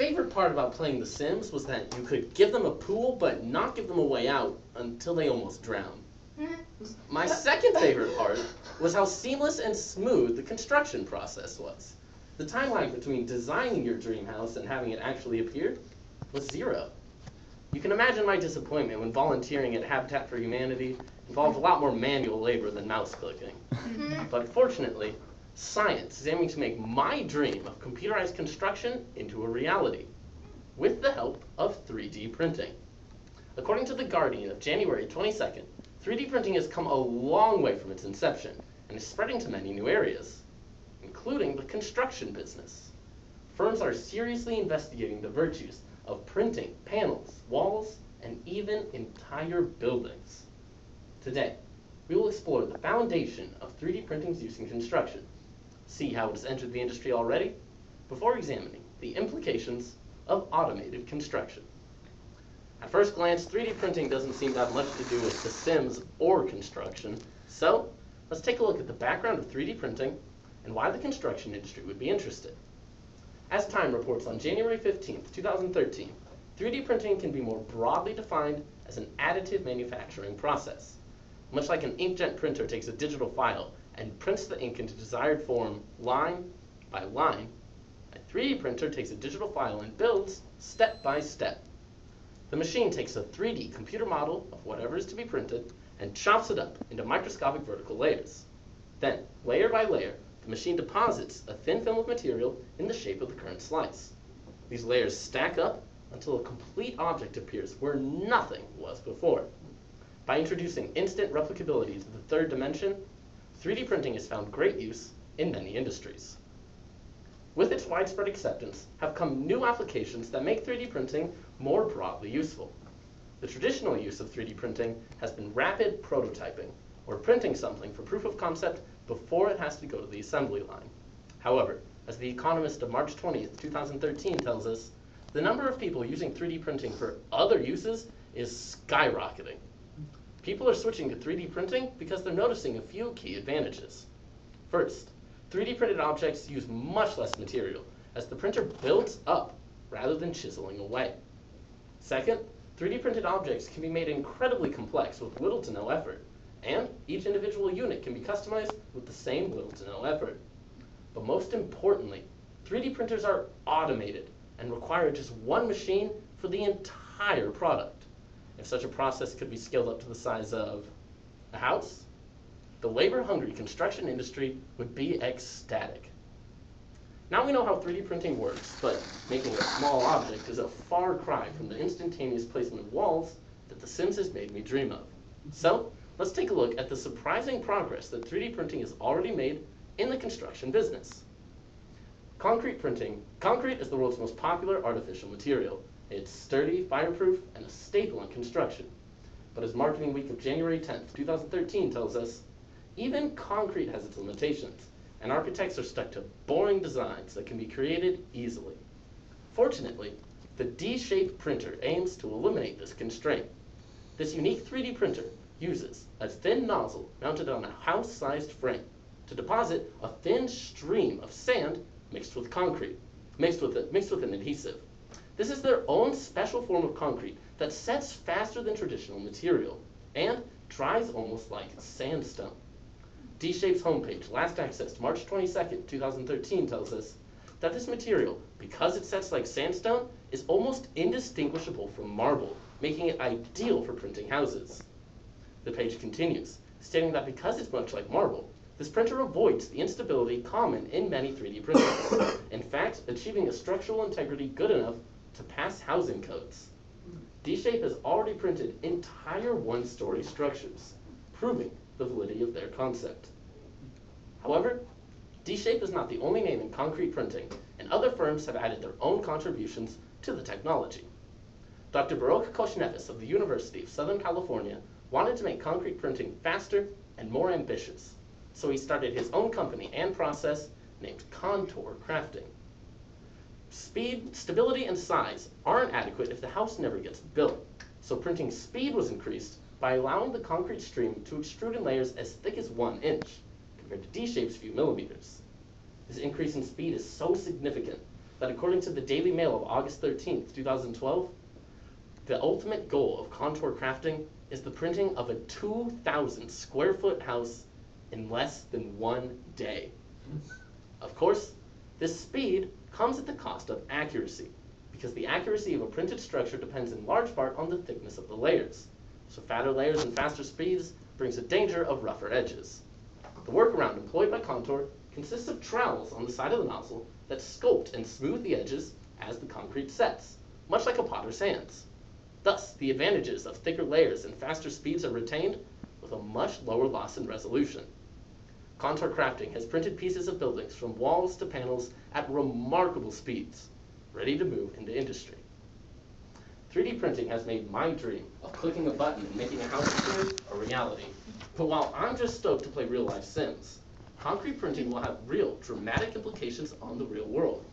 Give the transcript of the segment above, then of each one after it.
favorite part about playing The Sims was that you could give them a pool, but not give them a way out until they almost drowned. My second favorite part was how seamless and smooth the construction process was. The time lag between designing your dream house and having it actually appear was 0. You can imagine my disappointment when volunteering at Habitat for Humanity involved a lot more manual labor than mouse clicking. But fortunately, science is aiming to make my dream of computerized construction into a reality, with the help of 3D printing. According to The Guardian of January 22nd, 3D printing has come a long way from its inception and is spreading to many new areas, including the construction business. Firms are seriously investigating the virtues of printing panels, walls, and even entire buildings. Today, we will explore the foundation of 3D printing's use in construction, see how it has entered the industry already, before examining the implications of automated construction. At first glance, 3D printing doesn't seem to have much to do with The Sims or construction, so let's take a look at the background of 3D printing and why the construction industry would be interested. As Time reports on January 15th, 2013, 3D printing can be more broadly defined as an additive manufacturing process. Much like an inkjet printer takes a digital file and prints the ink into desired form line by line, a 3D printer takes a digital file and builds step by step. The machine takes a 3D computer model of whatever is to be printed and chops it up into microscopic vertical layers. Then, layer by layer, the machine deposits a thin film of material in the shape of the current slice. These layers stack up until a complete object appears where nothing was before. By introducing instant replicability to the third dimension, 3D printing has found great use in many industries. With its widespread acceptance have come new applications that make 3D printing more broadly useful. The traditional use of 3D printing has been rapid prototyping, or printing something for proof of concept before it has to go to the assembly line. However, as The Economist of March 20th, 2013 tells us, the number of people using 3D printing for other uses is skyrocketing. People are switching to 3D printing because they're noticing a few key advantages. First, 3D printed objects use much less material, as the printer builds up rather than chiseling away. Second, 3D printed objects can be made incredibly complex with little to no effort, and each individual unit can be customized with the same little to no effort. But most importantly, 3D printers are automated and require just one machine for the entire product. If such a process could be scaled up to the size of a house, the labor-hungry construction industry would be ecstatic. Now we know how 3D printing works, but making a small object is a far cry from the instantaneous placement of walls that The Sims has made me dream of. So, let's take a look at the surprising progress that 3D printing has already made in the construction business. Concrete printing. Concrete is the world's most popular artificial material. It's sturdy, fireproof, and a staple in construction. But as Marketing Week of January 10th, 2013 tells us, even concrete has its limitations, and architects are stuck to boring designs that can be created easily. Fortunately, the D-shaped printer aims to eliminate this constraint. This unique 3D printer uses a thin nozzle mounted on a house-sized frame to deposit a thin stream of sand mixed with concrete, mixed with an adhesive. This is their own special form of concrete that sets faster than traditional material and dries almost like sandstone. D-Shape's homepage, last accessed March 22nd, 2013, tells us that this material, because it sets like sandstone, is almost indistinguishable from marble, making it ideal for printing houses. The page continues, stating that because it's much like marble, this printer avoids the instability common in many 3D printers, in fact, achieving a structural integrity good enough to pass housing codes. D-Shape has already printed entire one-story structures, proving the validity of their concept. However, D-Shape is not the only name in concrete printing, and other firms have added their own contributions to the technology. Dr. Baruch Koshnevis of the University of Southern California wanted to make concrete printing faster and more ambitious, so he started his own company and process named Contour Crafting. Speed, stability, and size aren't adequate if the house never gets built, so printing speed was increased by allowing the concrete stream to extrude in layers as thick as 1 inch, compared to D-Shape's few millimeters. This increase in speed is so significant that according to the Daily Mail of August 13th, 2012, the ultimate goal of contour crafting is the printing of a 2,000 square foot house in less than 1 day. Of course, this speed comes at the cost of accuracy, because the accuracy of a printed structure depends in large part on the thickness of the layers. So fatter layers and faster speeds brings a danger of rougher edges. The workaround employed by Contour consists of trowels on the side of the nozzle that sculpt and smooth the edges as the concrete sets, much like a potter's hands. Thus, the advantages of thicker layers and faster speeds are retained with a much lower loss in resolution. Contour crafting has printed pieces of buildings from walls to panels at remarkable speeds, ready to move into industry. 3D printing has made my dream of clicking a button and making a house appear a reality. But while I'm just stoked to play real-life Sims, concrete printing will have real, dramatic implications on the real world,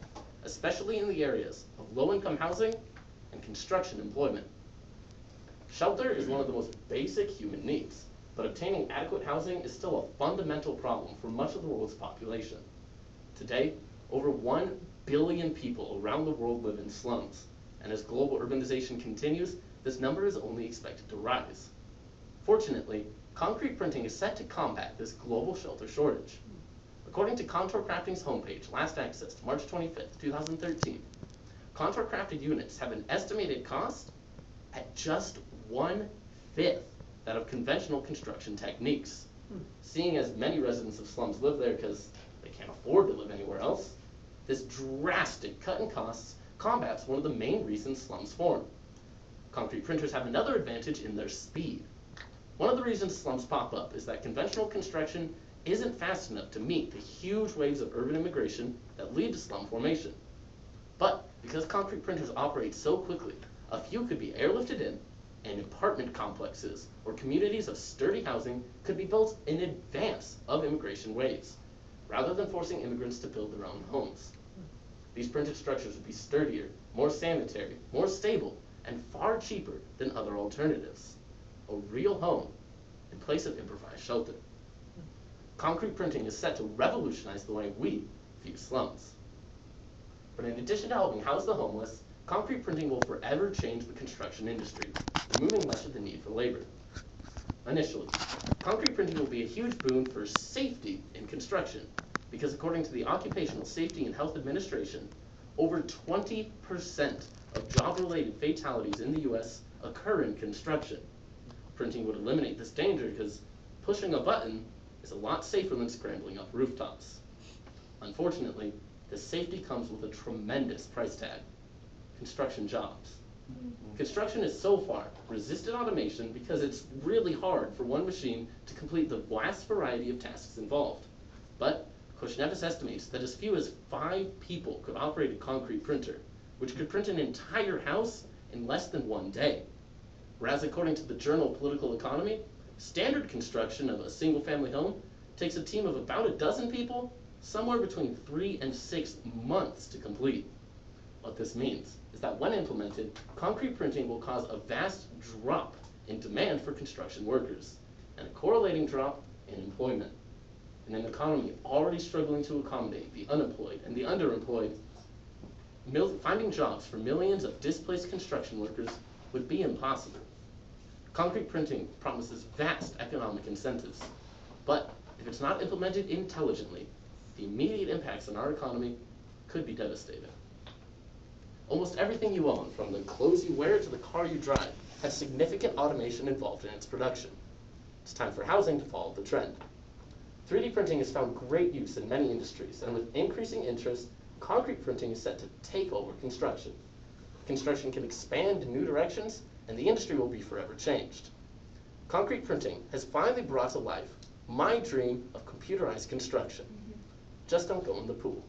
especially in the areas of low-income housing and construction employment. Shelter is one of the most basic human needs, but obtaining adequate housing is still a fundamental problem for much of the world's population. Today, over 1 billion people around the world live in slums, and as global urbanization continues, this number is only expected to rise. Fortunately, concrete printing is set to combat this global shelter shortage. According to Contour Crafting's homepage, last accessed March 25th, 2013, Contour crafted units have an estimated cost at just 1/5 that of conventional construction techniques. Seeing as many residents of slums live there because they can't afford to live anywhere else, this drastic cut in costs combats one of the main reasons slums form. Concrete printers have another advantage in their speed. One of the reasons slums pop up is that conventional construction isn't fast enough to meet the huge waves of urban immigration that lead to slum formation. But because concrete printers operate so quickly, a few could be airlifted in, and apartment complexes or communities of sturdy housing could be built in advance of immigration waves, rather than forcing immigrants to build their own homes. These printed structures would be sturdier, more sanitary, more stable, and far cheaper than other alternatives. A real home in place of improvised shelter. Concrete printing is set to revolutionize the way we view slums. But in addition to helping house the homeless, concrete printing will forever change the construction industry, removing much of the need for labor. Initially, concrete printing will be a huge boon for safety in construction, because according to the Occupational Safety and Health Administration, over 20% of job-related fatalities in the US occur in construction. Printing would eliminate this danger because pushing a button is a lot safer than scrambling up rooftops. Unfortunately, this safety comes with a tremendous price tag: construction jobs. Construction has so far resisted automation because it's really hard for one machine to complete the vast variety of tasks involved. But Koshnevis estimates that as few as 5 people could operate a concrete printer, which could print an entire house in less than 1 day. Whereas according to the journal Political Economy, standard construction of a single-family home takes a team of about a dozen people somewhere between 3 and 6 months to complete. What this means is that when implemented, concrete printing will cause a vast drop in demand for construction workers, and a correlating drop in employment. In an economy already struggling to accommodate the unemployed and the underemployed, finding jobs for millions of displaced construction workers would be impossible. Concrete printing promises vast economic incentives, but if it's not implemented intelligently, the immediate impacts on our economy could be devastating. Almost everything you own, from the clothes you wear to the car you drive, has significant automation involved in its production. It's time for housing to follow the trend. 3D printing has found great use in many industries, and with increasing interest, concrete printing is set to take over construction. Construction can expand in new directions, and the industry will be forever changed. Concrete printing has finally brought to life my dream of computerized construction. Just don't go in the pool.